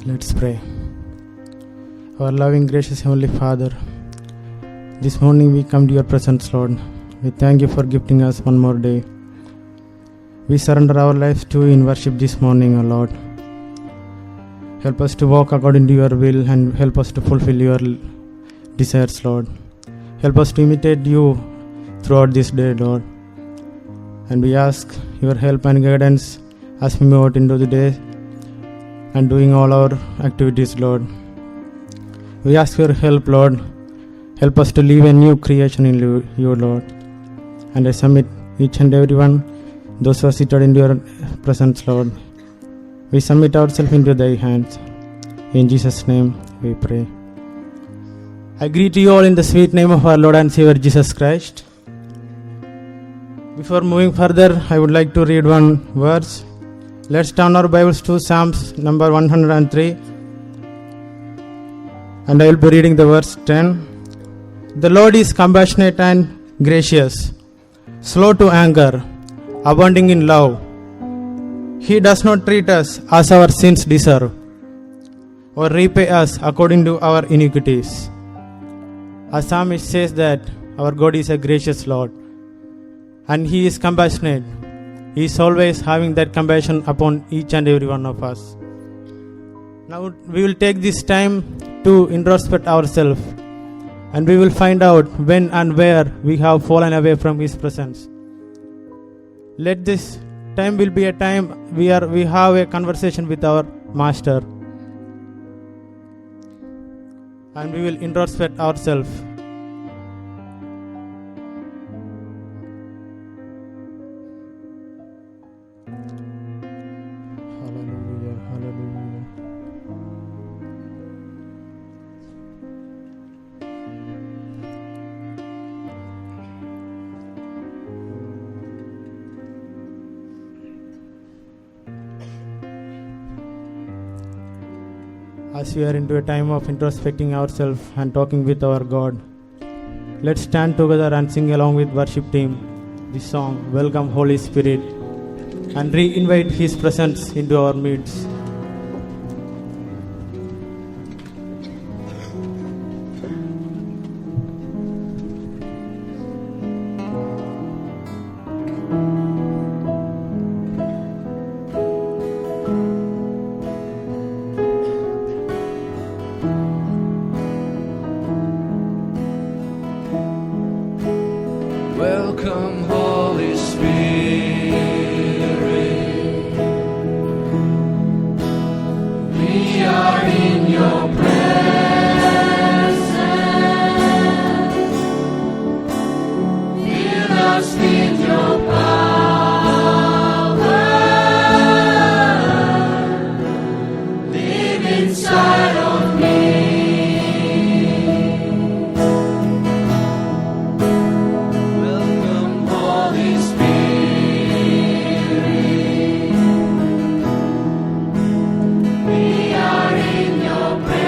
Let's pray. Our loving, gracious Heavenly Father, this morning we come to your presence, Lord. We thank you for gifting us one more day. We surrender our lives to you in worship this morning, O Lord. Help us to walk according to your will and help us to fulfill your desires, Lord. Help us to imitate you throughout this day, Lord. And we ask your help and guidance as we move out into the day and doing all our activities, Lord. We ask your help, Lord. Help us to live a new creation in you, Lord. And I submit each and every one, those who are seated in your presence, Lord. We submit ourselves into thy hands. In Jesus' name we pray. I greet you all in the sweet name of our Lord and Savior Jesus Christ. Before moving further, I would like to read one verse. Let's turn our Bibles to Psalms number 103. And I will be reading the verse 10. The Lord is compassionate and gracious, slow to anger, abounding in love. He does not treat us as our sins deserve, or repay us according to our iniquities. Our psalmist says that our God is a gracious Lord, and He is compassionate. He is always having that compassion upon each and every one of us. Now we will take this time to introspect ourselves, and we will find out when and where we have fallen away from His presence. Let this time will be a time where we have a conversation with our Master, and we will introspect ourselves. Hallelujah, hallelujah. As we are into a time of introspecting ourselves and talking with our God, let's stand together and sing along with worship team this song, Welcome Holy Spirit, and re-invite His presence into our midst. Welcome, Holy Spirit. We are in your presence. Fill us with your power. Live inside of me. We are in your presence.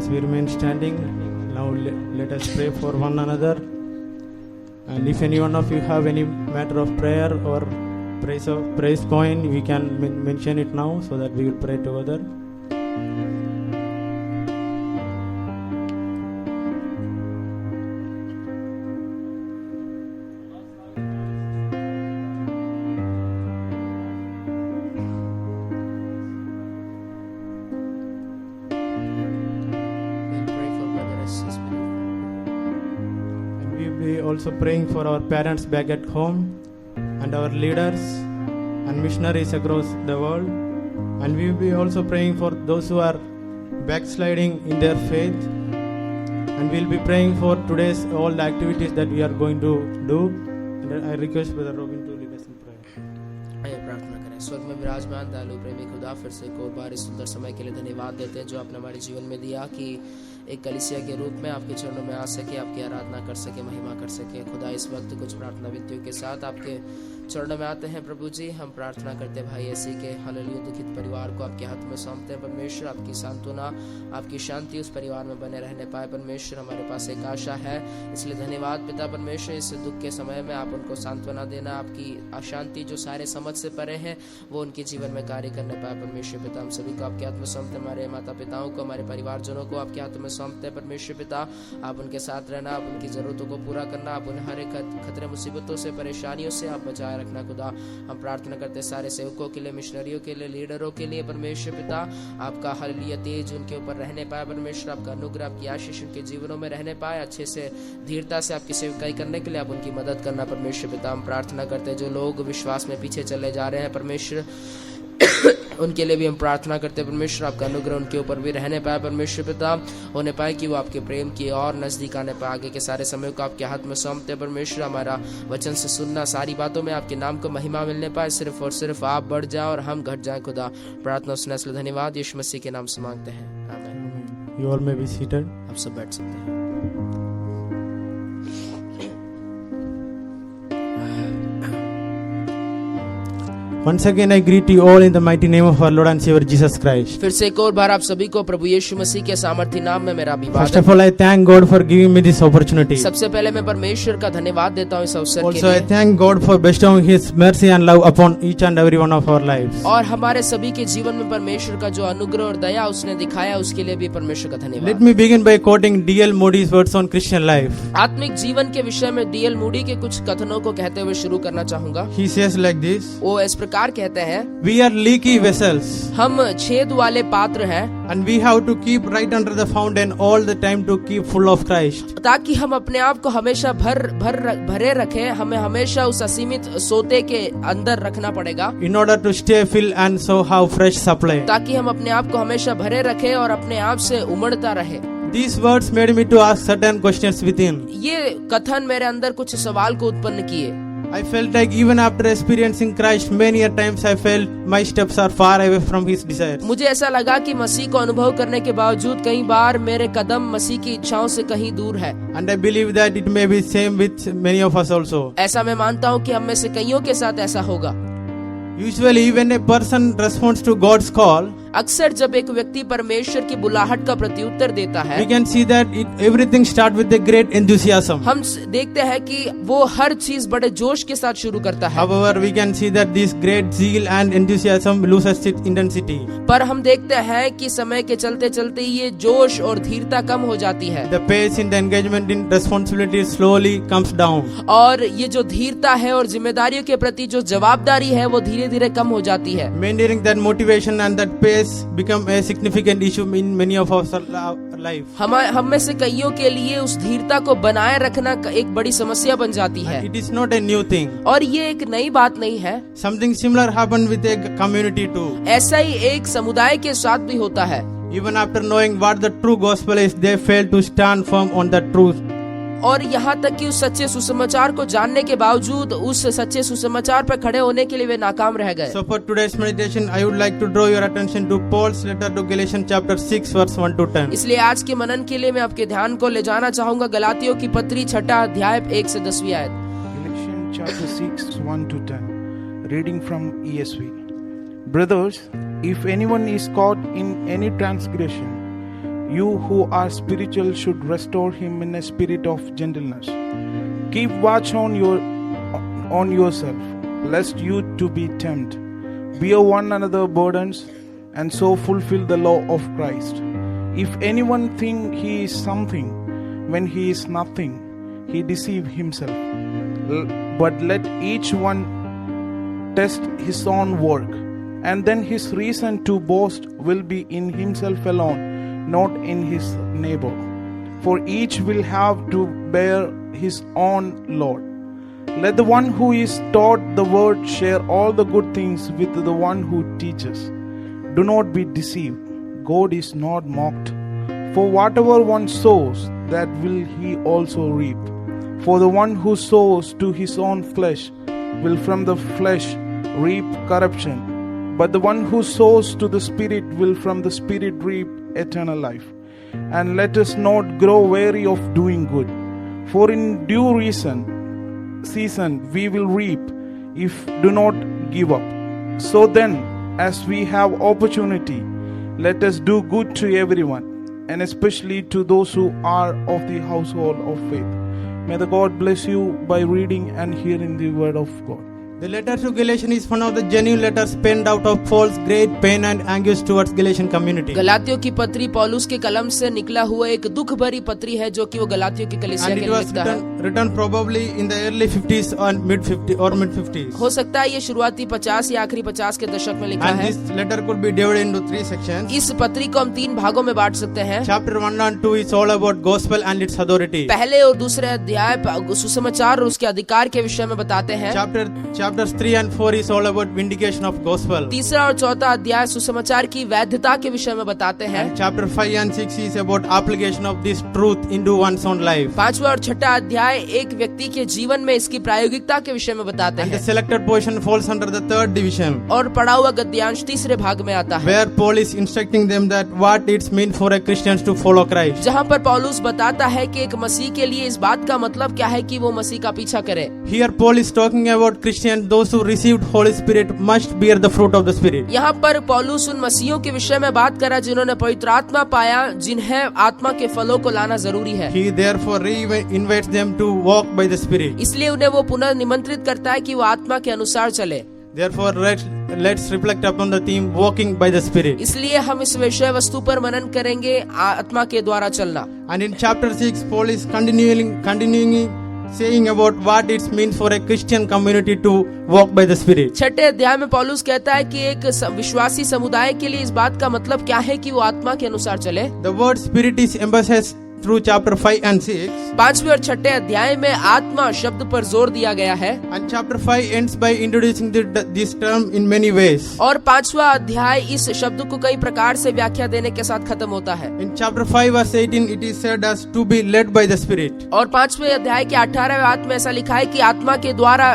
As we remain standing, now let us pray for one another. And if any one of you have any matter of prayer or praise point, we can mention it now so that we will pray together. Also praying for our parents back at home and our leaders and missionaries across the world, and we will be also praying for those who are backsliding in their faith, and we will be praying for today's all the activities that we are going to do. And I request Brother Robin to lead us in prayer. आइए प्रार्थना करें। स्वर्ग में विराजमान दयालु प्रेमी खुदा, फिर से एक और बार इस सुंदर समय के लिए धन्यवाद देते हैं जो आपने हमारे जीवन में दिया कि एक कलीसिया के रूप में आपके चरणों में आ सके, आपकी आराधना कर सके, महिमा कर सके। खुदा इस वक्त कुछ प्रार्थना विनतियों के साथ आपके चरणों में आते हैं प्रभु जी। हम प्रार्थना करते हैं भाई ऐसे के हालेलुया दुखित परिवार को आपके हाथ में सौंपते हैं परमेश्वर। आपकी सांत्वना, आपकी शांति उस परिवार में बने रहने पाए परमेश्वर। हमारे पास एक आशा है, इसलिए धन्यवाद पिता परमेश्वर। इस दुख के समय में आप उनको सांत्वना देना, आपकी अशांति जो सारे समझ से परे हैं वो उनके जीवन में कार्य करने पाए परमेश्वर पिता। हम सभी को आपके हाथ में सौंपते हैं, हमारे माता पिताओं को, हमारे परिवारजनों को आपके हाथ में सौंपते हैं परमेश्वर पिता। आप उनके साथ रहना, आप उनकी जरूरतों को पूरा करना, आप उन्हें हर एक खतरे मुसीबतों से, परेशानियों से आप बचाए रखना खुदा। हम प्रार्थना करते हैं सारे सेवकों के लिए, मिशनरियों के लिए, लीडरों के लिए परमेश्वर पिता। आपका हालेलुया तेज उनके ऊपर रहने पाए परमेश्वर। आपका अनुग्रह, आपकी आशीष उनके जीवनों में रहने पाए। अच्छे से धीरता से आपकी सेवकाई करने के लिए आप उनकी मदद करना परमेश्वर पिता। हम प्रार्थना करते हैं जो लोग विश्वास में पीछे चले जा रहे हैं परमेश्वर उनके लिए भी हम प्रार्थना करते हैं परमेश्वर। आपका अनुग्रह उनके ऊपर भी रहने पाए परमेश्वर पिता, होने पाए कि वो आपके प्रेम की और नजदीक आने पाए। आगे के सारे समय को आपके हाथ में सौंपते हैं परमेश्वर। हमारा वचन से सुनना, सारी बातों में आपके नाम को महिमा मिलने पाए। सिर्फ और सिर्फ आप बढ़ जाए और हम घट जाए खुदा। प्रार्थना सुनने इसलिए धन्यवाद, यीशु मसीह के नाम से मांगते हैं, आमीन। You all may be seated. आप सब बैठ सकते हैं। Once again I greet you all in the mighty name of our Lord and Savior Jesus Christ. फिर से एक और बार आप सभी को प्रभु यीशु मसीह के सामर्थी नाम में मेरा First अभिवादन। of all, I thank God for giving me this opportunity. सबसे पहले मैं परमेश्वर का धन्यवाद देता हूँ इस अवसर के Also, I लिए। thank God for bestowing His mercy and love upon each and every one of our lives. और हमारे सभी के जीवन में परमेश्वर का जो अनुग्रह और दया उसने दिखाया उसके लिए भी परमेश्वर का Let धन्यवाद। me begin by quoting D.L. Moody's words on Christian life. आत्मिक जीवन के विषय में डीएल मूडी के कुछ कथनों को कहते हुए शुरू करना चाहूंगा। He says like this: वो इस प्रकार कहते हैं, We are leaky vessels, हम छेद वाले पात्र हैं and we have to keep right under the fountain all the time to keep full of Christ. ताकि हम अपने आप को हमेशा भरे रखें। हमें हमेशा उस असीमित सोते के अंदर रखना पड़ेगा In order to stay filled and so have fresh supply. ताकि हम अपने आप को हमेशा भरे रखें और अपने आप से उमड़ता रहे। These words made me to ask certain questions within. ये कथन मेरे अंदर कुछ सवाल को उत्पन्न किए। I felt like even after experiencing Christ many a times I felt my steps are far away from His desires. मुझे ऐसा लगा कि मसीह को अनुभव करने के बावजूद कई बार मेरे कदम मसीह की इच्छाओं से कहीं दूर है। And I believe that it may be same with many of us also. ऐसा मैं मानता हूँ कि हम में से कईयों के साथ ऐसा होगा। Usually when a person responds to God's call, अक्सर जब एक व्यक्ति परमेश्वर की बुलाहट का प्रत्युत्तर देता है, we can see that everything start with a great enthusiasm. हम देखते हैं कि वो हर चीज बड़े जोश के साथ शुरू करता है। However, we can see that this great zeal and enthusiasm loses its intensity. पर हम देखते हैं कि समय के चलते चलते ये जोश और धीरता कम हो जाती है The pace in the engagement in responsibility slowly comes down. और ये जो धीरता है और जिम्मेदारियों के प्रति जो जवाबदारी है वो धीरे धीरे कम हो जाती है। Maintaining that motivation and that pace become a significant issue in many of our life. हम में से कईयों के लिए उस धीरता को बनाए रखना एक बड़ी समस्या बन जाती है। It is not a new thing. और ये एक नई बात नहीं है। Something similar happened with a community too. ऐसा ही एक समुदाय के साथ भी होता है। Even after knowing what the true gospel is, they failed to stand firm on the truth. और यहाँ तक कि उस सच्चे सुसमाचार को जानने के बावजूद उस सच्चे सुसमाचार पर खड़े होने के लिए वे नाकाम रह गए। So for today's meditation, I would like to draw your attention to Paul's letter to Galatians chapter 6 verse 1 to 10. इसलिए आज के मनन के लिए मैं आपके ध्यान को ले जाना चाहूंगा गलातियों की पत्री 6 अध्याय 1 से 10वीं आयत। Galatians chapter 6, 1 to 10. Reading from ESV. Brothers, if anyone is caught in any transgression, You who are spiritual should restore him in a spirit of gentleness. Keep watch on yourself, lest you too be tempted. Bear one another burdens, and so fulfill the law of Christ. If anyone think he is something when he is nothing, he deceives himself. But let each one test his own work, and then his reason to boast will be in himself alone, not in his neighbor. For each will have to bear his own load. Let the one who is taught the word share all the good things with the one who teaches. Do not be deceived. God is not mocked. For whatever one sows, that will he also reap. For the one who sows to his own flesh will from the flesh reap corruption, but the one who sows to the Spirit will from the Spirit reap eternal life. And let us not grow weary of doing good, for in due season we will reap if do not give up. So then, as we have opportunity, let us do good to everyone, and especially to those who are of the household of faith. May the God bless you by reading and hearing the word of God. The letter to Galatians is one of the genuine letters penned out of Paul's great pain and anguish towards Galatian community. गलातियों की पत्री पौलुस के कलम से निकला हुआ एक दुख भरी पत्री है जो कि वो गलातियों की कलीसिया And के it लिए was लिखता है। written probably in the early 50s or mid 50s. हो सकता है ये शुरुआती 50 या आखिरी 50 के दशक में लिखा And है। this letter could be divided into 3 sections. इस पत्री को हम 3 भागों में बांट सकते हैं। Chapter 1 and 2 is all about gospel and its authority. पहले और दूसरे अध्याय सुसमाचार और उसके अधिकार के विषय में बताते हैं। Chapters 3 and 4 is all about vindication of gospel. तीसरा और चौथा अध्याय सुसमाचार की वैधता के विषय में बताते हैं। And chapter 5 and 6 is about application of this truth into one's own life. पांचवा और छठा अध्याय एक व्यक्ति के जीवन में इसकी प्रायोगिकता के विषय में बताते And the हैं। selected portion falls under the third division, और पढ़ा हुआ गद्यांश तीसरे भाग में आता है, where Paul is instructing them that what it's mean for a Christian to follow Christ. जहाँ पर पौलुस बताता है कि एक मसीह के लिए इस बात का मतलब क्या है कि वो मसीह का पीछा करे। Here Paul is talking about Christians, those who received Holy Spirit must bear the fruit of the Spirit. यहाँ पर पौलुस उन मसीहों के विषय में बात करा जिन्होंने पवित्र आत्मा पाया, जिन्हें आत्मा के फलों को लाना जरूरी है। He therefore invites them to walk by the Spirit. इसलिए उन्हें वो पुनः निमंत्रित करता है कि वो आत्मा के अनुसार चले। Therefore let's reflect upon the theme walking by the Spirit. इसलिए हम इस विषय वस्तु पर मनन करेंगे, आत्मा के द्वारा चलना। And in chapter 6 Paul is continuing saying about what it means for a Christian community to walk by the Spirit. छठे अध्याय में पौलुस कहता है कि एक विश्वासी समुदाय के लिए इस बात का मतलब क्या है कि वो आत्मा के अनुसार चले। The word Spirit is emphasized through chapter 5 and 6. पांचवे और छठे अध्याय में आत्मा शब्द पर जोर दिया गया है। And chapter 5 ends by introducing this term in many ways. और पांचवा अध्याय इस शब्द को कई प्रकार से व्याख्या देने के साथ खत्म होता है। In chapter 5 verse 18 it is said as to be led by the Spirit. और पांचवे अध्याय के 18वें आयत में ऐसा लिखा है कि आत्मा के द्वारा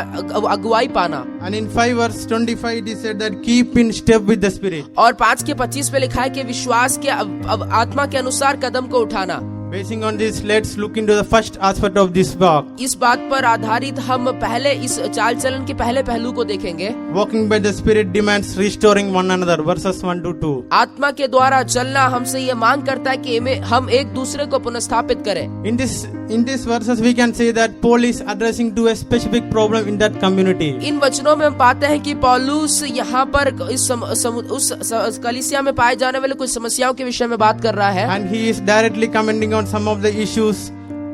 अगुवाई पाना। And in 5 verse 25 it is said that keep in step with the Spirit. और 5 के 25 पे लिखा है कि विश्वास के आत्मा के अनुसार कदम को उठाना। Basing on this, let's look into the first aspect of this walk. इस बात पर आधारित हम पहले इस चाल चलन के पहले पहलू को देखेंगे। Walking by the Spirit demands restoring one another, verses 1 to 2. आत्मा के द्वारा चलना हमसे ये मांग करता है कि हम एक दूसरे को पुनर्स्थापित करें। In these verses we can say that Paul is addressing to a specific problem in that community. इन वचनों में हम पाते हैं कि पौलुस यहाँ पर उस कलीसिया में पाए जाने वाले कुछ समस्याओं के विषय में बात कर रहा है। And he is directly commenting on some of the issues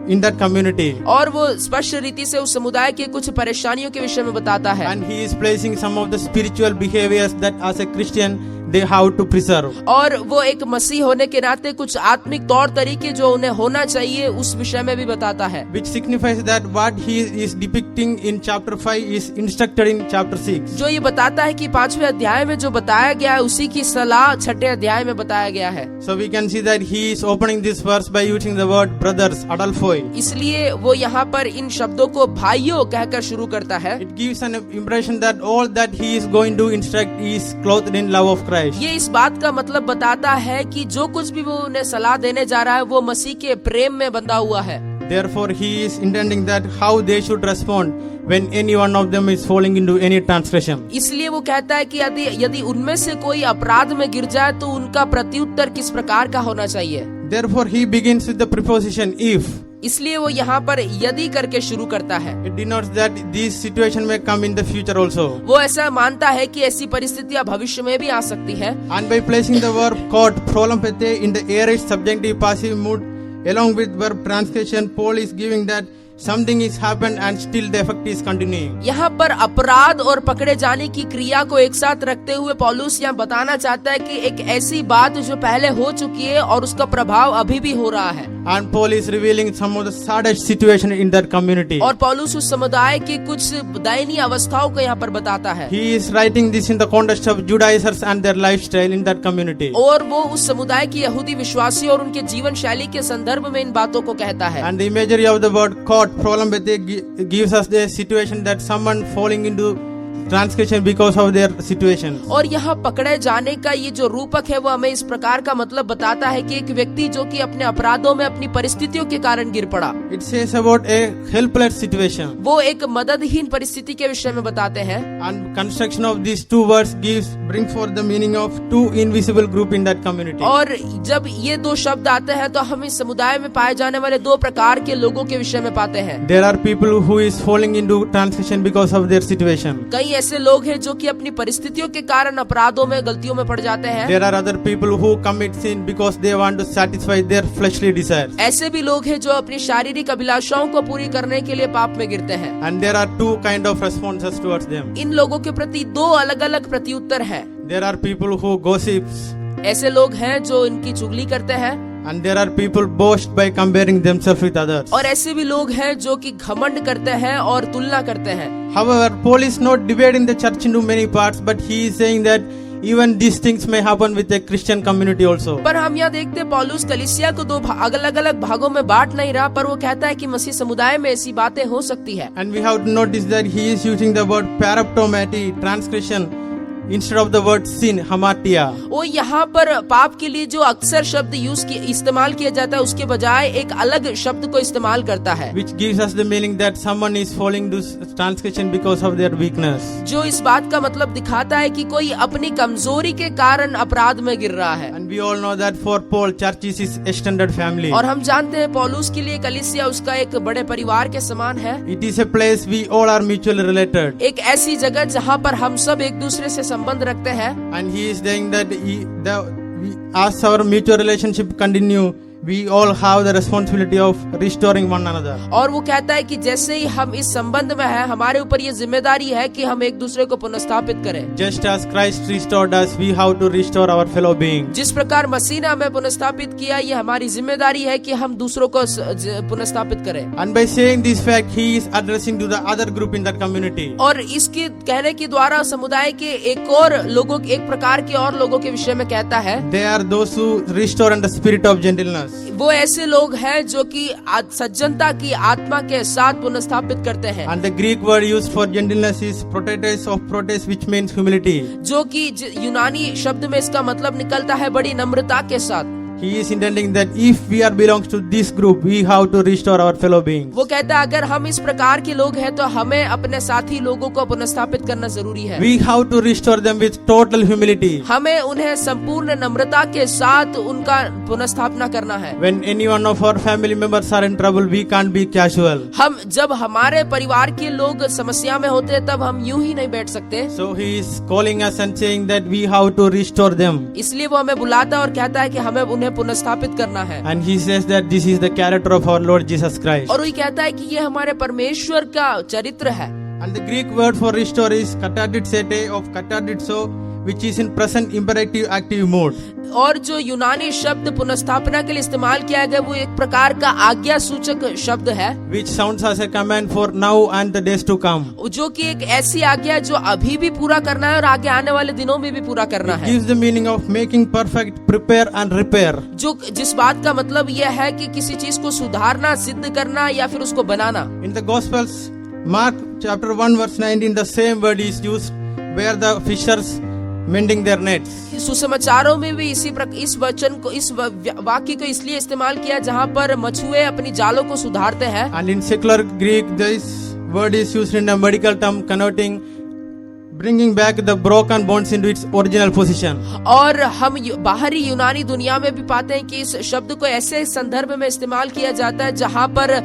in that community. और वो स्पष्ट रीति से उस समुदाय के कुछ परेशानियों के विषय में बताता है। And he is placing some of the spiritual behaviors that as a Christian they have to preserve. और वो एक मसीह होने के नाते कुछ आत्मिक तौर तरीके जो उन्हें होना चाहिए उस विषय में भी बताता है। Which signifies that what he is depicting in chapter 5 is instructed in chapter 6. जो ये बताता है कि 5वें अध्याय में जो बताया गया है उसी की सलाह 6ठे अध्याय में बताया गया है। So we can see that he is opening this verse by using the word brothers, adelphoi. इसलिए वो यहाँ पर इन शब्दों को भाइयों कहकर शुरू करता है। It gives an impression that all that he is going to instruct is clothed in love of Christ. ये इस बात का मतलब बताता है कि जो कुछ भी वो उन्हें सलाह देने जा रहा है वो मसीह के प्रेम में बंधा हुआ है। Therefore, he is intending that how they should respond when any one of them is falling into any transgression. इसलिए वो कहता है कि यदि उनमें से कोई अपराध में गिर जाए तो उनका प्रत्युत्तर किस प्रकार का होना चाहिए। Therefore, he begins with the preposition if. इसलिए वो यहाँ पर यदि करके शुरू करता है। It denotes that this situation may come in the future also. वो ऐसा मानता है कि ऐसी परिस्थितियां भविष्य में भी आ सकती है। And by placing the verb caught prolampete in the aorist subjunctive passive mood along with verb transcription, Paul is giving that something is happened and still the effect is continuing. यहाँ पर अपराध और पकड़े जाने की क्रिया को एक साथ रखते हुए पौलुस यहाँ बताना चाहता है कि एक ऐसी बात जो पहले हो चुकी है और उसका प्रभाव अभी भी हो रहा है। And Paul is revealing some of the saddest situation in that community. और पौलुस उस समुदाय की कुछ दयनीय अवस्थाओं को यहाँ पर बताता है। He is writing this in the context of Judaizers and their lifestyle in that community. और वो उस समुदाय की यहूदी विश्वासियों और उनके जीवन शैली के संदर्भ में इन बातों को कहता है। And the imagery of the word caught prolambete gives us the situation that someone falling into transgression because of their situation. और यहाँ पकड़े जाने का ये जो रूपक है वो हमें इस प्रकार का मतलब बताता है कि एक व्यक्ति जो कि अपने अपराधों में अपनी परिस्थितियों के कारण गिर पड़ा। It says about a helpless situation. वो एक मददहीन परिस्थिति के विषय में बताते हैं। And construction of these two words brings forth the meaning of two invisible group in that community. और जब ये दो शब्द आते हैं तो हम इस समुदाय में पाए जाने वाले दो प्रकार के लोगों के विषय में पाते हैं। There are people who is falling into transgression because of their situation. कई ऐसे लोग हैं जो कि अपनी परिस्थितियों के कारण अपराधों में गलतियों में पड़ जाते हैं। There are other people who commit sin because they want to satisfy their fleshly desires. ऐसे भी लोग हैं जो अपनी शारीरिक अभिलाषाओं को पूरी करने के लिए पाप में गिरते हैं। And there are two kind of responses towards them. इन लोगों के प्रति दो अलग अलग प्रत्युत्तर हैं। There are people who gossips. ऐसे लोग हैं जो इनकी चुगली करते हैं। And there are people boast by comparing themselves with others. और ऐसे भी लोग हैं जो कि घमंड करते हैं और तुलना करते हैं। However, Paul is not dividing the church into many parts, but he is saying that even these things may happen with a Christian community also. पर हम यहाँ देखते हैं पौलुस कलीसिया को दो अलग अलग भागों में बांट नहीं रहा, पर वो कहता है कि मसीह समुदाय में ऐसी बातें हो सकती है। And we have to notice that he is using the word paraptomati, transgression, instead of the word sin, hamartia. वो यहाँ पर पाप के लिए जो अक्सर शब्द इस्तेमाल किया जाता है उसके बजाय एक अलग शब्द को इस्तेमाल करता है, Which gives us the meaning that someone is falling to transgression because of their weakness. जो इस बात का मतलब दिखाता है कि कोई अपनी कमजोरी के कारण अपराध में गिर रहा है। And we all know that for Paul, church is his extended family. और हम जानते हैं पौलुस के लिए कलीसिया उसका एक बड़े परिवार के समान है। It is a place we all are mutually related. एक ऐसी जगह जहाँ पर हम सब एक दूसरे से संबंध रखते हैं। And he is saying that as our mutual relationship continue, we all have the responsibility of restoring one another. और वो कहता है कि जैसे ही हम इस संबंध में हैं, हमारे ऊपर ये जिम्मेदारी है कि हम एक दूसरे को पुनर्स्थापित करें। Just as Christ restored us, we have to restore our fellow beings. जिस प्रकार मसीह ने हमें पुनर्स्थापित किया, ये हमारी जिम्मेदारी है कि हम दूसरों को पुनर्स्थापित करें। And by saying this fact, he is addressing to the other group in that community. और इसके कहने के द्वारा समुदाय के एक प्रकार के और लोगों के विषय में कहता है। They are those who restore in the spirit of gentleness. वो ऐसे लोग हैं जो कि सज्जनता की आत्मा के साथ पुनर्स्थापित करते हैं। And the Greek word used for gentleness is protetes of protes, which means humility. जो कि यूनानी शब्द में इसका मतलब निकलता है बड़ी नम्रता के साथ। He is intending that if we are belongs to this group, we have to restore our fellow beings. वो कहता है अगर हम इस प्रकार के लोग हैं तो हमें अपने साथी लोगों को पुनर्स्थापित करना जरूरी है। We have to restore them with total humility. हमें उन्हें संपूर्ण नम्रता के साथ उनका पुनर्स्थापना करना है। When any one of our family members are in trouble, we can't be casual. हम जब हमारे परिवार के लोग समस्या में होते हैं तब हम यूं ही नहीं बैठ सकते। So he is calling us and saying that we have to restore them. इसलिए वो हमें बुलाता है और कहता है कि हमें उन्हें पुनर्स्थापित करना है। And he says that this is the character of our Lord Jesus Christ. और वही कहता है कि ये हमारे परमेश्वर का चरित्र है। And the Greek word for restore is kataditsete of kataditso, which is in present imperative active mode. और जो यूनानी शब्द पुनर्स्थापना के लिए इस्तेमाल किया गया वो एक प्रकार का आज्ञा सूचक शब्द है, which sounds as a command for now and the days to come. जो कि एक ऐसी आज्ञा जो अभी भी पूरा करना है और आगे आने वाले दिनों में भी पूरा करना It है। gives the meaning of making perfect, prepare and repair. जो जिस बात का मतलब यह है कि किसी चीज को सुधारना, सिद्ध करना या फिर उसको बनाना। In the Gospels, Mark chapter 1 verse 19, the same word is used where the fishers mending their nets. सुसमाचारों में भी इस वचन को, इस वाक्य को इसलिए इस्तेमाल किया जहाँ पर मछुए अपनी जालों को सुधारते हैं। And in secular Greek, this word is used in a medical term connoting bringing back the broken bones into its original position. और हम बाहरी यूनानी दुनिया में भी पाते हैं कि इस शब्द को ऐसे संदर्भ में इस्तेमाल किया जाता है जहां पर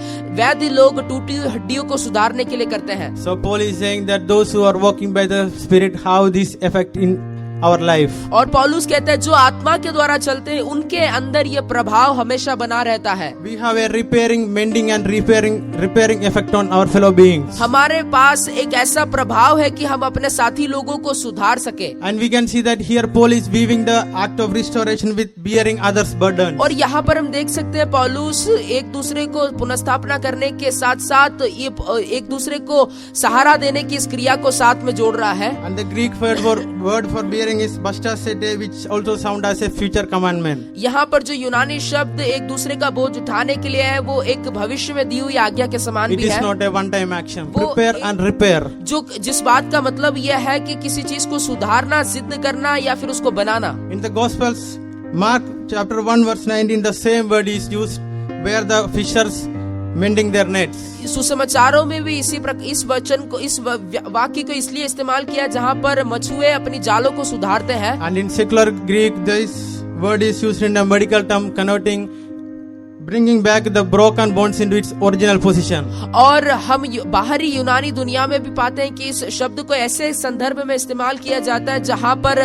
वैद्य लोग टूटी हुई हड्डियों को सुधारने के लिए करते हैं। So Paul is saying that those who are walking by the Spirit have this effect in our life. और पौलुस कहते हैं जो आत्मा के द्वारा चलते हैं उनके अंदर ये प्रभाव हमेशा बना रहता है। We have a repairing, mending and repairing effect on our fellow beings. हमारे पास एक ऐसा प्रभाव है कि हम अपने साथी लोगों को सुधार सके। And we can see that here Paul is weaving the act of restoration with bearing others' burdens. और यहाँ पर हम देख सकते हैं पौलुस एक दूसरे को पुनर्स्थापना करने के साथ साथ ये एक दूसरे को सहारा देने की इस क्रिया को साथ में जोड़ रहा है। And the Greek word for bearing is bastasete, which also sound as a future commandment. यहाँ पर जो यूनानी शब्द एक दूसरे का बोझ उठाने के लिए है वो एक भविष्य में दी हुई आज्ञा के समान It भी is है। not a one-time action. वो Prepare and repair. जो जिस बात का मतलब यह है कि किसी चीज को सुधारना, सिद्ध करना या फिर उसको बनाना। In the Gospels, Mark chapter 1 verse 19, the same word is used where the fishers mending their nets. सुसमाचारों में भी इस वचन को, इस वाक्य को इसलिए इस्तेमाल किया जहाँ पर मछुए अपनी जालों को सुधारते हैं। And in secular Greek, this word is used in a medical term connoting bringing back the broken bones into its original position. और हम बाहरी यूनानी दुनिया में भी पाते हैं कि इस शब्द को ऐसे संदर्भ में इस्तेमाल किया जाता है जहाँ पर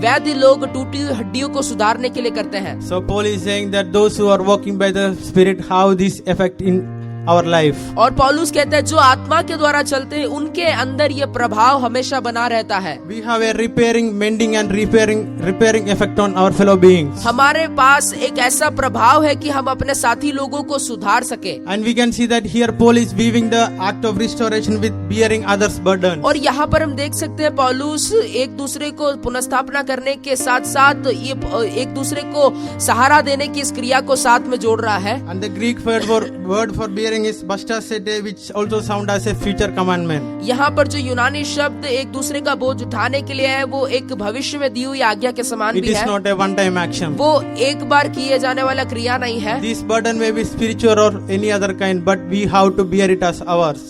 वैद्य लोग टूटी हुई हड्डियों को सुधारने के लिए करते हैं। So Paul is saying that those who are walking by the Spirit have this effect in our life. और पौलुस कहता है जो आत्मा के द्वारा चलते हैं उनके अंदर ये प्रभाव हमेशा बना रहता है। We have a repairing, mending and repairing effect on our fellow beings. हमारे पास एक ऐसा प्रभाव है कि हम अपने साथी लोगों को सुधार सके। And we can see that here Paul is weaving the act of restoration with bearing others' burdens. और यहाँ पर हम देख सकते हैं पौलुस एक दूसरे को पुनर्स्थापना करने के साथ साथ ये एक दूसरे को सहारा देने की इस क्रिया को साथ में जोड़ रहा है। And the Greek word for bearing is bastasete, which also sound as a future commandment. यहाँ पर जो यूनानी शब्द एक दूसरे का बोझ उठाने के लिए है वो एक भविष्य में दी हुई आज्ञा के समान It भी is है। not a one-time action. वो एक बार किए जाने वाला क्रिया नहीं है। This burden may be spiritual or any other kind, but we have to bear it as ours.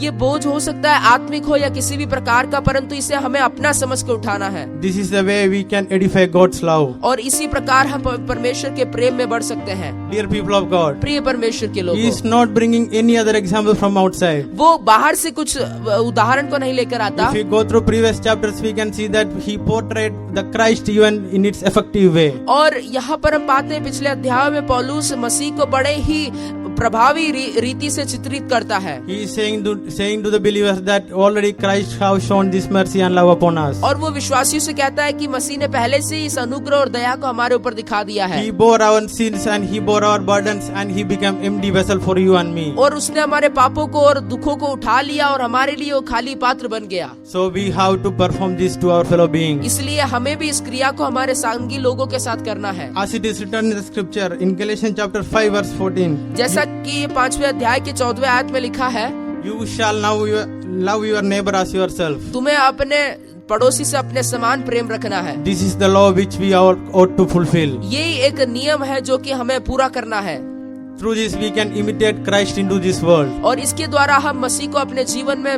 ये बोझ हो सकता है आत्मिक हो या किसी भी प्रकार का, परंतु इसे हमें अपना समझ के उठाना है। This is the way we can edify God's love. और इसी प्रकार हम परमेश्वर के प्रेम में बढ़ सकते हैं। Dear people of God, प्रिय परमेश्वर के He लोगों, is not bringing any other example from outside. वो बाहर से कुछ उदाहरण को नहीं लेकर आता। If we go through previous chapters, we can see that He portrayed the Christ even in its effective way. और यहाँ पर हम पाते हैं पिछले अध्याय में पौलुस मसीह को बड़े ही प्रभावी रीति से चित्रित करता है। He is saying to the believers that already Christ have shown this mercy and love upon us. और वो विश्वासियों से कहता है कि मसीह ने पहले से ही इस अनुग्रह और दया को हमारे ऊपर दिखा दिया है। He bore our sins and He bore our burdens and He became empty vessel for you and me. और उसने हमारे पापों को और दुखों को उठा लिया और हमारे लिए वो खाली पात्र बन गया। So we have to perform this to our fellow beings. इसलिए हमें भी इस क्रिया को हमारे संगी लोगों के साथ करना है। As it is written in the scripture in Galatians chapter 5 verse 14. जैसा कि 5वें अध्याय के 14वें आयत में लिखा है, You shall now love your neighbor as yourself. तुम्हें अपने पड़ोसी से अपने समान प्रेम रखना है। This is the law which we all ought to fulfill. यही एक नियम है जो कि हमें पूरा करना है। Through this we can imitate Christ into this world. और इसके द्वारा हम मसीह को अपने जीवन में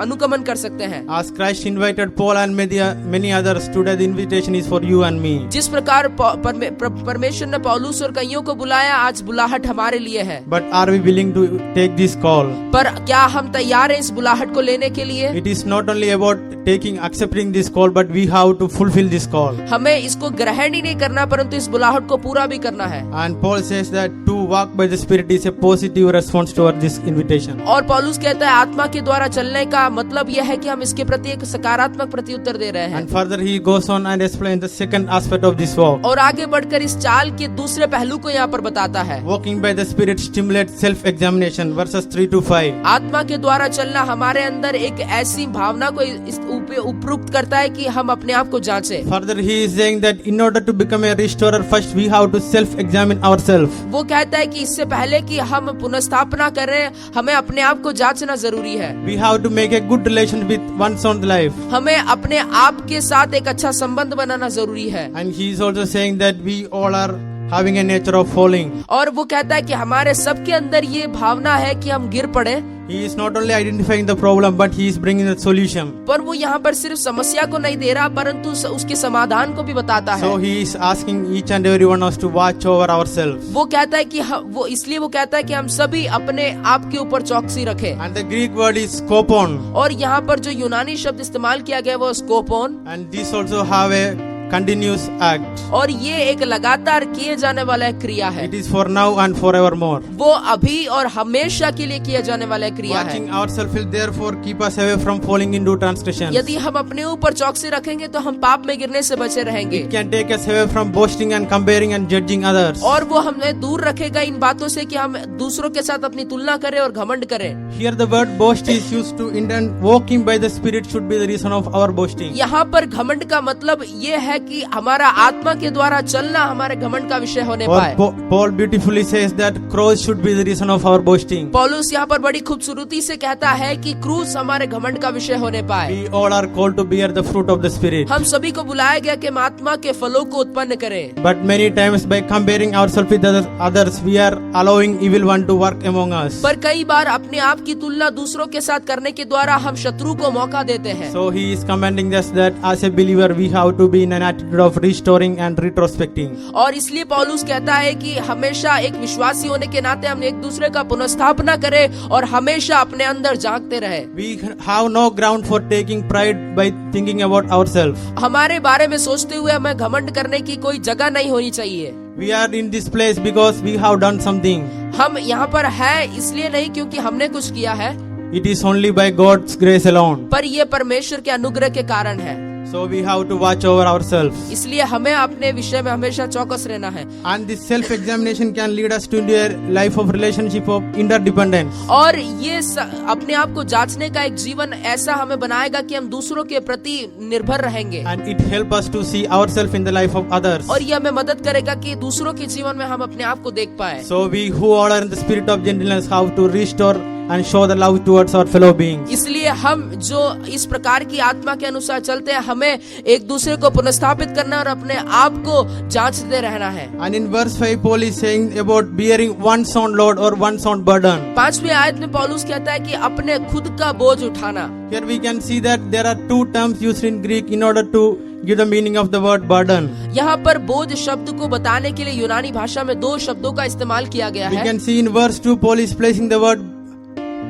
अनुगमन कर सकते हैं। As Christ invited Paul and many others, today the invitation is for you and me. जिस प्रकार परमेश्वर ने पौलुस और कईयों को बुलाया, आज बुलाहट हमारे लिए है। But are we willing to take this call? पर क्या हम तैयार हैं इस बुलाहट को लेने के लिए? It is not only about accepting this call, but we have to fulfill this call. हमें इसको ग्रहण ही नहीं करना परंतु इस बुलाहट को पूरा भी करना है। And Paul says that to walk by the Spirit is a positive response toward this invitation. और पौलुस कहता है आत्मा के द्वारा चलने का मतलब यह है कि हम इसके प्रति एक सकारात्मक प्रत्युत्तर दे रहे हैं। And further he goes on and explains the second aspect of this walk. और आगे बढ़कर इस चाल के दूसरे पहलू को यहाँ पर बताता है। Walking by the Spirit stimulates self-examination, verses 3 to 5. आत्मा के द्वारा चलना हमारे अंदर एक ऐसी भावना को उपयुक्त करता है कि हम अपने आप को जांचें। Further he is saying that in order to become a restorer, first we have to self-examine ourselves. वो कहता है कि इससे पहले कि हम पुनर्स्थापना करें, हमें अपने आप को जांचना जरूरी है। We have to make a good relation with one's own life. हमें अपने आप के साथ एक अच्छा संबंध बनाना जरूरी है। And he is also saying that we all having a nature of falling. और वो कहता है कि हमारे सबके अंदर ये भावना है कि हम गिर पड़े। He is not only identifying the problem, but he is bringing the solution. पर वो यहाँ पर सिर्फ समस्या को नहीं दे रहा, परंतु उसके समाधान को भी बताता है। So he is asking each and every one of us to watch over ourselves. वो कहता है कि वो इसलिए वो कहता है कि हम सभी अपने आप के ऊपर चौकसी रखें। And the Greek word is skopon. और यहाँ पर जो यूनानी शब्द इस्तेमाल किया गया वो स्कोपोन। And this also have a continuous act. और ये एक लगातार किए जाने वाला एक क्रिया है। It is for now and forevermore. वो अभी और हमेशा के लिए किया जाने वाला एक क्रिया है। Watching ourselves will therefore keep us away from falling into transgression. यदि हम अपने ऊपर चौकसी रखेंगे तो हम पाप में गिरने से बचे रहेंगे। It can take us away from boasting and comparing and judging others. और वो हमें दूर रखेगा इन बातों से कि हम दूसरों के साथ अपनी तुलना करें और घमंड करें। Here the word boast is used to intend walking by the Spirit should be the reason of our boasting. यहाँ पर घमंड का मतलब ये है कि हमारा आत्मा के द्वारा चलना हमारे घमंड का विषय होने Or पाए। Paul beautifully says that cross should be the reason of our boasting. पौलुस यहाँ पर बड़ी खूबसूरती से कहता है कि क्रूस हमारे घमंड का विषय होने पाए। We all are called to bear the fruit of the Spirit. हम सभी को बुलाया गया कि हम आत्मा के फलों को उत्पन्न करें। But many times by comparing ourselves with others, we are allowing evil one to work among us. पर कई बार अपने आप की तुलना दूसरों के साथ करने के द्वारा हम शत्रु को मौका देते हैं। So he is commanding us that as a believer we have to be in an attitude of restoring and retrospecting. और इसलिए पौलुस कहता है कि हमेशा एक विश्वासी होने के नाते हम एक दूसरे का पुनर्स्थापना करें और हमेशा अपने अंदर झांकते रहे। We have no ground for taking pride by thinking about ourselves. हमारे बारे में सोचते हुए हमें घमंड करने की कोई जगह नहीं होनी चाहिए। We are in this place because we have done something. हम यहाँ पर है इसलिए नहीं क्योंकि हमने कुछ किया है, It is only by God's grace alone. पर ये परमेश्वर के अनुग्रह के कारण है। So we have to watch over ourselves. इसलिए हमें अपने विषय में हमेशा चौकस रहना है। And this self-examination can lead us to a life of relationship of interdependence. और ये अपने आप को जांचने का एक जीवन ऐसा हमें बनाएगा कि हम दूसरों के प्रति निर्भर रहेंगे। And it helps us to see ourselves in the life of others. और ये हमें मदद करेगा कि दूसरों के जीवन में हम अपने आप को देख पाए। So we who are in the spirit of gentleness have to restore and show the love towards our fellow beings. इसलिए हम जो इस प्रकार की आत्मा के अनुसार चलते हैं, हमें एक दूसरे को पुनर्स्थापित करना और अपने आप को जांचते रहना है। And in verse 5 Paul is saying about bearing one's own load or one's own burden. 5वीं आयत में पौलुस कहता है कि अपने खुद का बोझ उठाना। Here we can see that there are two terms used in Greek in order to give the meaning of the word burden. यहाँ पर बोझ शब्द को बताने के लिए यूनानी भाषा में दो शब्दों का इस्तेमाल किया गया We है। can see in verse 2 Paul is placing the word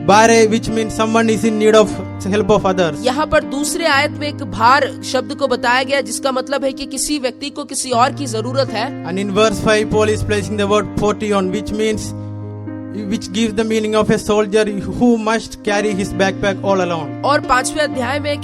bare, which means someone is in need of help of others. यहाँ पर दूसरे आयत में एक भार शब्द को बताया गया जिसका मतलब है कि किसी व्यक्ति को किसी और की जरूरत है। And in verse 5 Paul is placing the word portion, which gives the meaning of a soldier who must carry his backpack all alone. और 5वें अध्याय में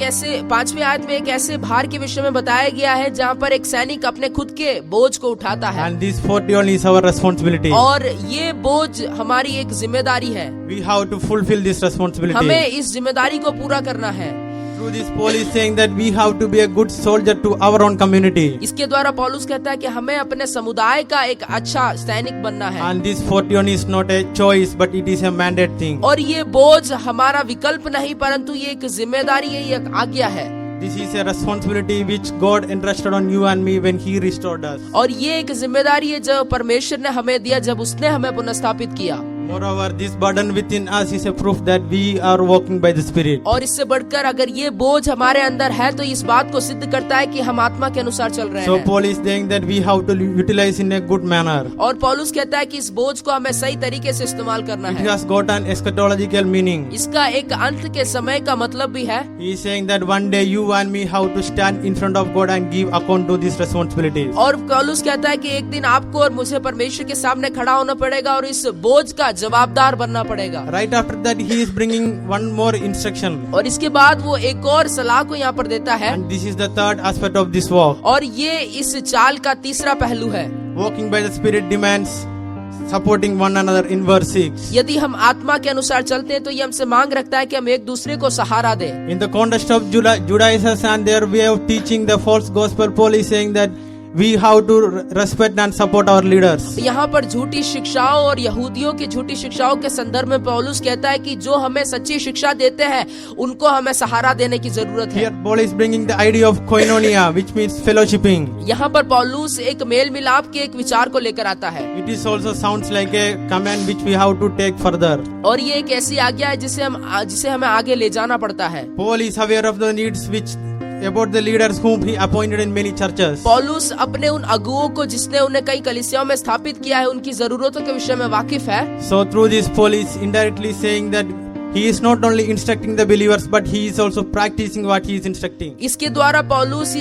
5वें आयत में एक ऐसे भार के विषय में बताया गया है जहाँ पर एक सैनिक अपने खुद के बोझ को उठाता है। And this portion is our responsibility. और ये बोझ हमारी एक जिम्मेदारी है। We have to fulfill this responsibility. हमें इस जिम्मेदारी को पूरा करना है। Through this Paul is saying that we have to be a good soldier to our own community. इसके द्वारा पौलुस कहता है कि हमें अपने समुदाय का एक अच्छा सैनिक बनना है। And this portion is not a choice but it is a mandate thing. और ये बोझ हमारा विकल्प नहीं परंतु ये एक जिम्मेदारी है, ये एक आज्ञा है। This is a responsibility which God entrusted on you and me when He restored us. और ये एक जिम्मेदारी है जो परमेश्वर ने हमें दिया जब उसने हमें पुनर्स्थापित किया। Moreover, this burden within us is a proof that we are walking by the Spirit. और इससे बढ़कर अगर ये बोझ हमारे अंदर है तो इस बात को सिद्ध करता है कि हम आत्मा के अनुसार चल रहे So हैं। Paul is saying that we have to utilize in a good manner. और पौलुस कहता है कि इस बोझ को हमें सही तरीके से इस्तेमाल करना It है। has got an eschatological meaning. इसका एक अंत के समय का मतलब भी है। He is saying that one day you and me have to stand in front of God and give account to these responsibilities. और पौलुस कहता है कि एक दिन आपको और मुझे परमेश्वर के सामने खड़ा होना पड़ेगा और इस बोझ का जवाबदार बनना पड़ेगा। Right after that, he is bringing one more instruction. और इसके बाद वो एक और सलाह को यहाँ पर देता है। And this is the third aspect of this walk. और ये इस चाल का तीसरा पहलू है। Walking by the Spirit demands supporting one another in verse 6. यदि हम आत्मा के अनुसार चलते हैं तो ये हमसे मांग रखता है कि हम एक दूसरे को सहारा दें। In the context of Judaism and their way of teaching the false gospel, Paul is saying that we have to respect and support our leaders. यहाँ पर झूठी शिक्षाओं और यहूदियों की झूठी शिक्षाओं के संदर्भ में पौलुस कहता है कि जो हमें सच्ची शिक्षा देते हैं उनको हमें सहारा देने की जरूरत है। Here Paul is bringing the idea of koinonia, which means fellowshipping. यहाँ पर पौलुस एक मेल मिलाप के एक विचार को लेकर आता है It is also sounds like a command which we have to take further. और ये एक ऐसी आज्ञा है जिसे हमें आगे ले जाना पड़ता है। Paul is aware of the needs which about the leaders whom he appointed in many churches. पौलुस अपने उन अगुओं को जिसने उन्हें कई कलीसियाओं में स्थापित किया है उनकी जरूरतों के विषय में वाकिफ है। So through this Paul is indirectly saying that he is not only instructing the believers but he is also practicing what he is instructing. इसके द्वारा पौलुस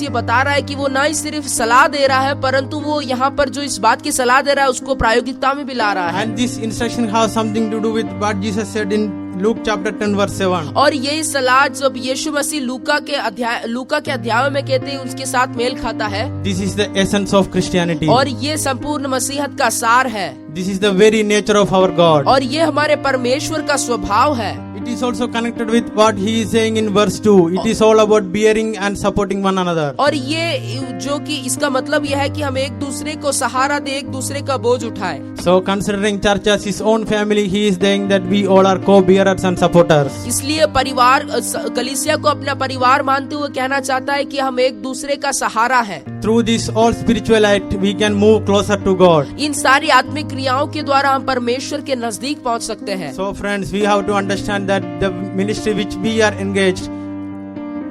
ये बता रहा है कि वो न ही सिर्फ सलाह दे रहा है परंतु वो यहाँ पर जो इस बात की सलाह दे रहा है उसको प्रायोगिकता में भी ला रहा है। And this instruction has something to do with what Jesus said in Luke chapter 10 verse 7. और यही सलाह जब यीशु मसीह लूका के अध्याय में कहते हैं उसके साथ मेल खाता है। This is the essence of Christianity. और ये संपूर्ण मसीहत का सार है। This is the very nature of our God. और ये हमारे परमेश्वर का स्वभाव है। It is also connected with what he is saying in verse 2. It is all about bearing and supporting one another. और ये जो कि इसका मतलब यह है कि हम एक दूसरे को सहारा दे, एक दूसरे का बोझ उठाएं। So considering church as his own family, he is saying that we all are co-bearers and supporters. इसलिए कलीसिया को अपना परिवार मानते हुए कहना चाहता है कि हम एक दूसरे का सहारा है। Through this all spiritual act, we can move closer to God. इन सारी आत्मिक क्रियाओं के द्वारा हम परमेश्वर के नजदीक पहुंच सकते हैं। So friends, we have to understand that the ministry which we are engaged,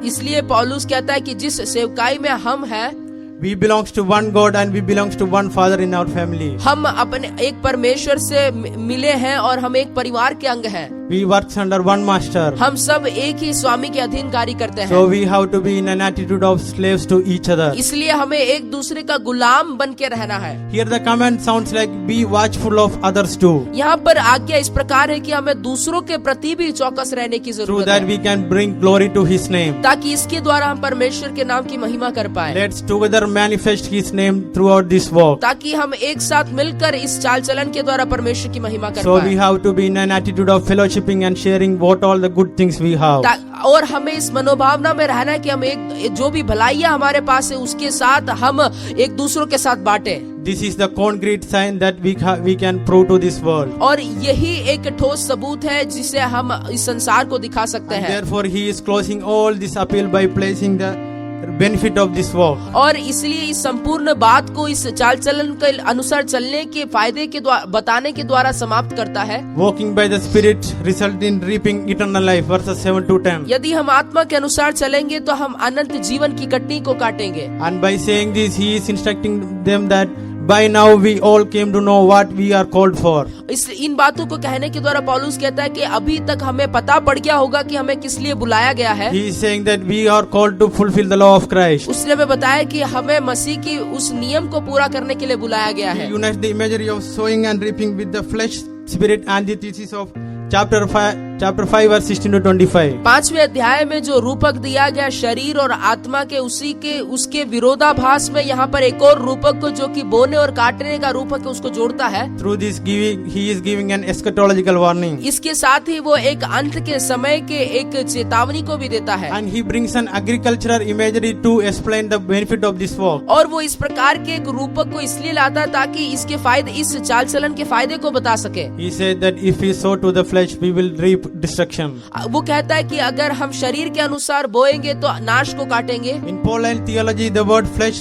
इसलिए पौलुस कहता है कि जिस सेवकाई में हम हैं, we belongs to one God and we belongs to one Father in our family. हम अपने एक परमेश्वर से मिले हैं और हम एक परिवार के अंग हैं। We works under one master. हम सब एक ही स्वामी के अधीन कार्य करते हैं। So we have to be in an attitude of slaves to each other. इसलिए हमें एक दूसरे का गुलाम बन के रहना है। Here the command sounds like be watchful of others too. यहाँ पर आज्ञा इस प्रकार है कि हमें दूसरों के प्रति भी चौकस रहने की Through जरूरत that है we can bring glory to His name. ताकि इसके द्वारा हम परमेश्वर के नाम की महिमा कर पाए, Let's together manifest His name throughout this walk. ताकि हम एक साथ मिलकर इस चाल चलन के द्वारा परमेश्वर की महिमा कर So we पाए। have to be in an attitude of fellowshipping and sharing what all the good things we have. और हमें इस मनोभावना में रहना है कि हम एक जो भी भलाइयाँ हमारे पास है उसके साथ हम एक दूसरों के साथ बांटे। This is the concrete sign that we can prove to this world. और यही एक ठोस सबूत है जिसे हम इस संसार को दिखा सकते And हैं। therefore he is closing all this appeal by placing the benefit of this walk. और इसलिए इस संपूर्ण बात को इस चाल चलन के अनुसार चलने के फायदे के द्वारा बताने के द्वारा समाप्त करता है। Walking by the Spirit result in reaping eternal life. Verses 7 to 10. यदि हम आत्मा के अनुसार चलेंगे तो हम अनंत जीवन की कटनी को काटेंगे। And by saying this, he is instructing them that by now we all came to know what we are called for. इन बातों को कहने के द्वारा पौलुस कहता है कि अभी तक हमें पता पड़ गया होगा कि हमें किस लिए बुलाया गया है। He is saying that we are called to fulfill the law of Christ. उसने हमें बताया कि हमें मसीह की उस नियम को पूरा करने के लिए बुलाया गया He है। unites the imagery of sowing and reaping with the flesh, spirit and the thesis of chapter 5 verse 16 to 25. 5वें अध्याय में जो रूपक दिया गया शरीर और आत्मा के उसके विरोधाभास में यहाँ पर एक और रूपक को जो कि बोने और काटने का रूपक है उसको जोड़ता है। Through this he is giving an eschatological warning. इसके साथ ही वो एक अंत के समय के एक चेतावनी को भी देता है। And he brings an agricultural imagery to explain the benefit of this walk. और वो इस प्रकार के एक रूपक को इसलिए लाता है ताकि इसके फायदे, इस चाल चलन के फायदे को बता सके। He said that if we sow to the flesh, we will reap destruction. वो कहता है कि अगर हम शरीर के अनुसार बोएंगे तो नाश को काटेंगे। In Pauline theology, the word flesh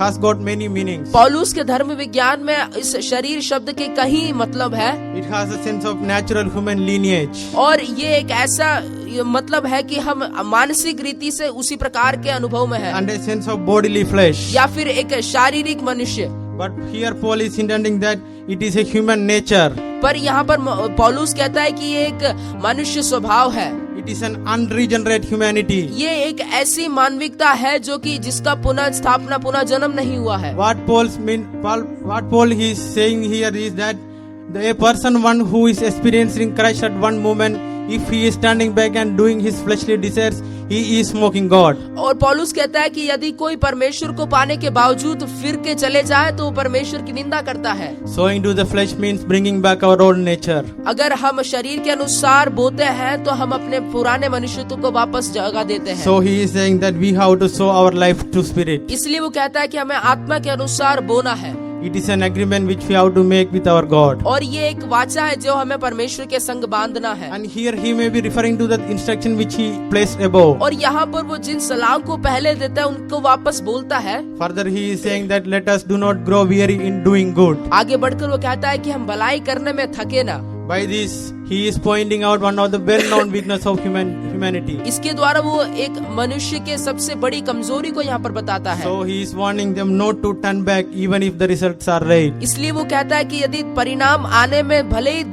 has got many meanings. पौलुस के धर्म विज्ञान में इस शरीर शब्द के कई मतलब है। It has a sense of natural human lineage. और ये एक ऐसा मतलब है कि हम मानसिक रीति से उसी प्रकार के अनुभव में है, And a sense of bodily flesh. या फिर एक शारीरिक मनुष्य। But here Paul is intending that it is a human nature. पर यहाँ पर पौलुस कहता है कि ये एक मनुष्य स्वभाव है। It is an unregenerate humanity. ये एक ऐसी मानविकता है जो कि जिसका पुनः स्थापना, पुनः जन्म नहीं हुआ है। What Paul is saying here is that a person one who is experiencing Christ at one moment, if he is standing back and doing his fleshly desires, he is mocking God. और पौलुस कहता है कि यदि कोई परमेश्वर को पाने के बावजूद फिर के चले जाए तो वो परमेश्वर की निंदा करता है। Sowing to the flesh means bringing back our old nature. अगर हम शरीर के अनुसार बोते हैं तो हम अपने पुराने मनुष्यत्व को वापस जगह देते हैं। So he is saying that we have to sow our life to spirit. इसलिए वो कहता है कि हमें आत्मा के अनुसार बोना है। It is an agreement which we have to make with our God. और ये एक वाचा है जो हमें परमेश्वर के संग बांधना है। And here he may be referring to the instruction which he placed above. और यहाँ पर वो जिन सलाह को पहले देता है उनको वापस बोलता है। Further he is saying that let us do not grow weary in doing good. आगे बढ़कर वो कहता है कि हम भलाई करने में थके ना। By this he is pointing out one of the well-known weakness of humanity. इसके द्वारा वो एक मनुष्य के सबसे बड़ी कमजोरी को यहाँ पर बताता है। So he is warning them not to turn back even if the results are right. इसलिए वो कहता है कि यदि परिणाम आने में भले ही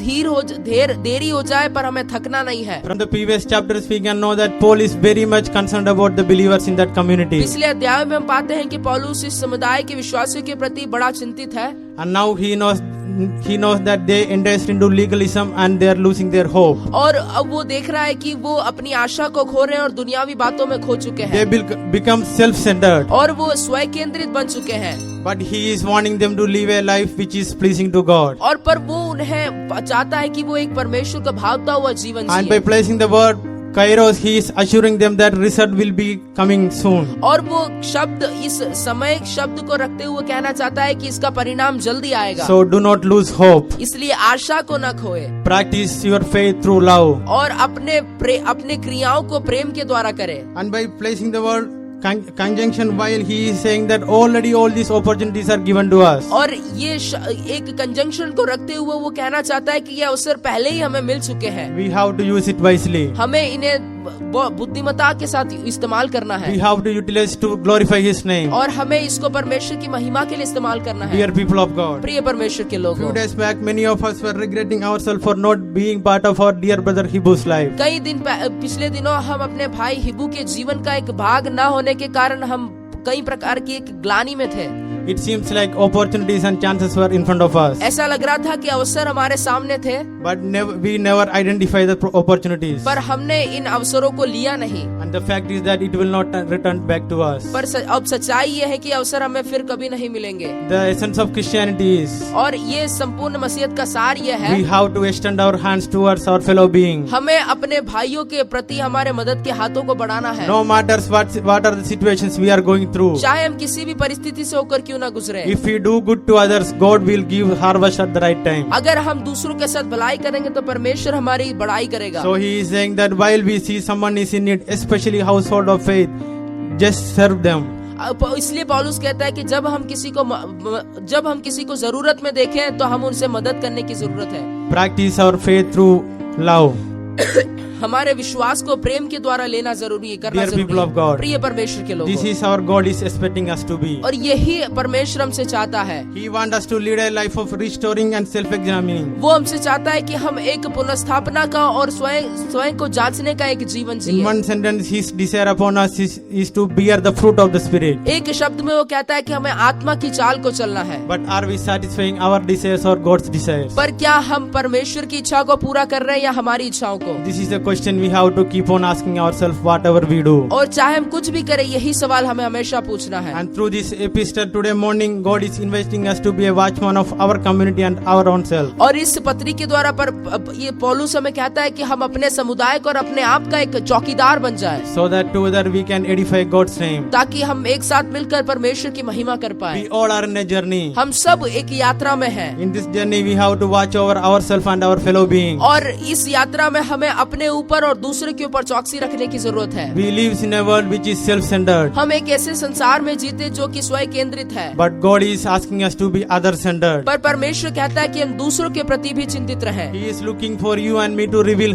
देरी हो जाए पर हमें थकना नहीं है। From the previous chapters we can know that Paul is very much concerned about the believers in that community. पिछले अध्याय में हम पाते हैं कि पौलुस इस समुदाय के विश्वासियों के प्रति बड़ा चिंतित है। And now he knows that they entered into legalism and they are losing their hope. और अब वो देख रहा है कि वो अपनी आशा को खो रहे हैं और दुनियावी बातों में खो चुके They हैं will become self-centered. और वो स्वयं केंद्रित बन चुके हैं। But he is wanting them to live a life which is pleasing to God. और पर वो उन्हें चाहता है कि वो एक परमेश्वर का भावता हुआ जीवन And by जिए। placing the word Kairos, he is assuring them that result will be coming soon. और वो शब्द इस समय शब्द को रखते हुए कहना चाहता है कि इसका परिणाम जल्दी आएगा। So do not lose hope. इसलिए आशा को न खोए Practice your faith through love. और अपने क्रियाओं को प्रेम के द्वारा करे। And by placing the word conjunction while he is saying that already all these opportunities are given to us. और ये एक कंजंक्शन को रखते हुए वो कहना चाहता है कि ये अवसर पहले ही हमें मिल चुके हैं। We have to use it wisely. हमें इन्हें बुद्धिमत्ता के साथ इस्तेमाल करना है। We have to utilize to glorify his name. और हमें इसको परमेश्वर की महिमा के लिए इस्तेमाल करना है। Dear people of God. प्रिय परमेश्वर के लोगों, Few days back many of us were regretting ourselves for not being part of our dear brother Hibu's life. कई दिन पिछले दिनों हम अपने भाई हिबू के जीवन का एक भाग न होने के कारण हम कई प्रकार की एक ग्लानि में थे। It seems like opportunities and chances were in front of us. ऐसा लग रहा था कि अवसर हमारे सामने थे, But we never identify the opportunities. पर हमने इन अवसरों को लिया नहीं। And the fact is that it will not return back to us. पर अब सच्चाई ये है कि अवसर हमें फिर कभी नहीं मिलेंगे। The essence of Christianity is और ये संपूर्ण मसीहत का सार ये है, we have to extend our hands towards our fellow being. हमें अपने भाइयों के प्रति हमारे मदद के हाथों को बढ़ाना है। No matters what are the situations we are going through. चाहे हम किसी भी परिस्थिति से होकर क्यों न गुजरे। If we do good to others, God will give harvest at the right time. अगर हम दूसरों के साथ भलाई करेंगे तो परमेश्वर हमारी बड़ाई करेगा। So he is saying that while we see someone is in need, especially household of faith, just serve them. इसलिए पौलुस कहता है कि जब हम किसी को जरूरत में देखें तो हम उनसे मदद करने की जरूरत है। Practice our faith through love. हमारे विश्वास को प्रेम के द्वारा लेना जरूरी है, करना Dear people of जरूरी है। God. प्रिय परमेश्वर के लोगों, This is our God is expecting us to be. और यही परमेश्वर हमसे चाहता है। He wants us to lead a life of restoring and self-examining. वो हमसे चाहता है कि हम एक पुनर्स्थापना का और स्वयं को जांचने का एक जीवन In जिए। one sentence, His desire upon us is to bear the fruit of the Spirit. एक शब्द में वो कहता है कि हमें आत्मा की चाल को चलना है। But are we satisfying our desires or God's desires? पर क्या हम परमेश्वर की इच्छा को पूरा कर रहे हैं या हमारी इच्छाओं को? This is the question we have to keep on asking ourselves whatever we do. और चाहे हम कुछ भी करें, यही सवाल हमें हमेशा पूछना है। And through this epistle today morning, God is inviting us to be a watchman of our community and our own self. और इस पत्री के द्वारा पर ये पौलुस हमें कहता है कि हम अपने समुदाय को और अपने आप का एक चौकीदार बन जाए, So that together we can edify God's name. ताकि हम एक साथ मिलकर परमेश्वर की महिमा कर पाए। We all are in a journey. हम सब एक यात्रा में हैं, In this journey we have to watch over ourselves and our fellow beings. और इस यात्रा में हमें अपने ऊपर और दूसरे के ऊपर चौकसी रखने की जरूरत है। We live in a world which is self-centered. हम एक ऐसे संसार में जीते जो कि स्वयं केंद्रित है, But God is asking us to be other-centered. पर परमेश्वर कहता है कि हम दूसरों के प्रति भी चिंतित रहें। He is looking for you and me to reveal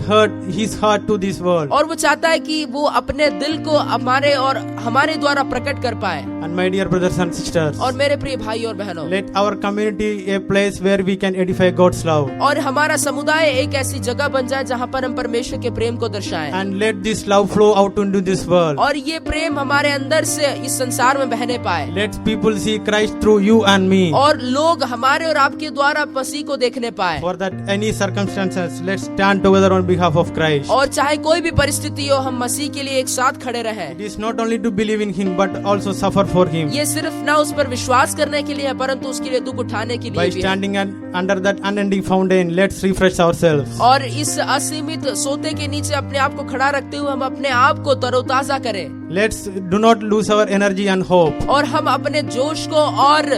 His heart to this world. और वो चाहता है कि वो अपने दिल को हमारे और हमारे द्वारा प्रकट कर पाए। And my dear brothers and sisters, और मेरे प्रिय भाई और बहनों, let our community a place where we can edify God's love. और हमारा समुदाय एक ऐसी जगह बन जाए जहाँ पर हम परमेश्वर के प्रेम को दर्शाएं and let this love flow out into this world. और ये प्रेम हमारे अंदर से इस संसार में बहने पाए Let people see Christ through you and me. और लोग हमारे और आपके द्वारा मसीह को देखने पाए For that any circumstances, let's stand together on behalf of Christ. और चाहे कोई भी परिस्थिति हो हम मसीह के लिए एक साथ खड़े रहें। It is not only to believe in Him but also suffer for Him. ये सिर्फ ना उस पर विश्वास करने के लिए है परंतु उसके लिए दुख उठाने के By लिए भी है। standing under that unending fountain, let's refresh ourselves. और इस असीमित सोते के नीचे अपने आप को खड़ा रखते हुए हम अपने आप को तरोताजा करें Let's do not lose our energy and hope. और हम अपने जोश को और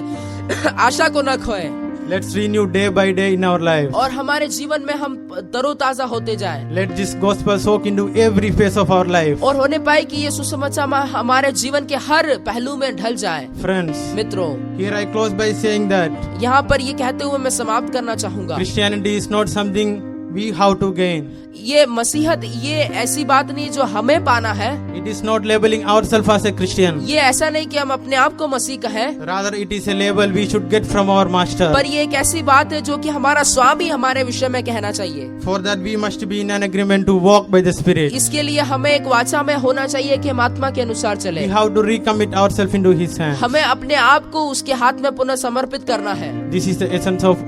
आशा को न खोएं Let's renew day by day in our lives. और हमारे जीवन में हम तरोताजा होते जाएं Let this gospel soak into every phase of our life. और होने पाए कि ये सुसमाचार हमारे जीवन के हर पहलू में ढल जाए। Friends, मित्रों, here I close by saying that यहाँ पर ये कहते हुए मैं समाप्त करना चाहूंगा Christianity is not something we have to gain. ये मसीहत ये ऐसी बात नहीं जो हमें पाना है। It is not labeling ourselves as a Christian. ये ऐसा नहीं कि हम अपने आप को मसीह कहें, Rather, it is a label we should get from our Master. पर ये एक ऐसी बात है जो कि हमारा स्वामी हमारे विषय में कहना चाहिए। For that, we must be in an agreement to walk by the Spirit. इसके लिए हमें एक वाचा में होना चाहिए कि हम आत्मा के अनुसार We चले। have to recommit ourselves into His hands. हमें अपने आप को उसके हाथ में पुनः समर्पित करना है This is the essence of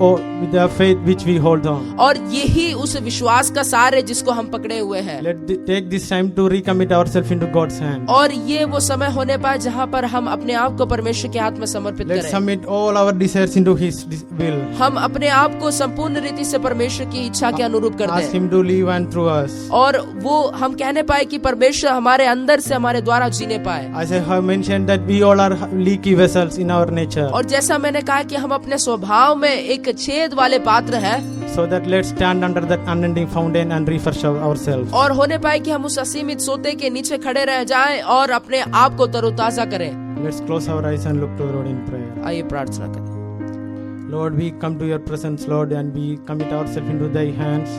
the faith which we hold on. और यही उस विश्वास का सार है जिसको हम पकड़े हुए हैं। Take this time to recommit ourselves into God's hand. और ये वो समय होने पाए जहाँ पर हम अपने आप को परमेश्वर के हाथ में समर्पित Let's करें। submit all our desires into His will. हम अपने आप को संपूर्ण रीति से परमेश्वर की इच्छा के अनुरूप कर Ask दें Him to live and through us. और वो हम कहने पाए कि परमेश्वर हमारे अंदर से हमारे द्वारा जीने पाए। As I have mentioned that we all are leaky vessels in our nature. और जैसा मैंने कहा कि हम अपने स्वभाव में एक छेद वाले पात्र हैं So that let's stand under that unending fountain and refresh ourselves. और होने पाए कि हम उस असीमित सोते के नीचे खड़े रह जाएं और अपने आप को तरोताजा करें। Let's close our eyes and look to the Lord in prayer. आइए प्रार्थना करें। Lord, we come to your presence, Lord, and we commit ourselves into thy hands.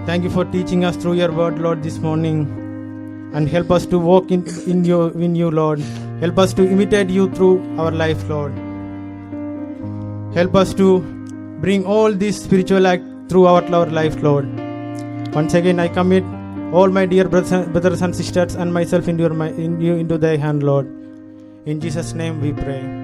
Thank you for teaching us through your word, Lord, this morning. And help us to walk in you, Lord. Help us to imitate you through our life, Lord. Help us to bring all this spiritual act through our life, Lord. Once again, I commit all my dear brothers and sisters and myself into thy hand, Lord. In Jesus' name we pray.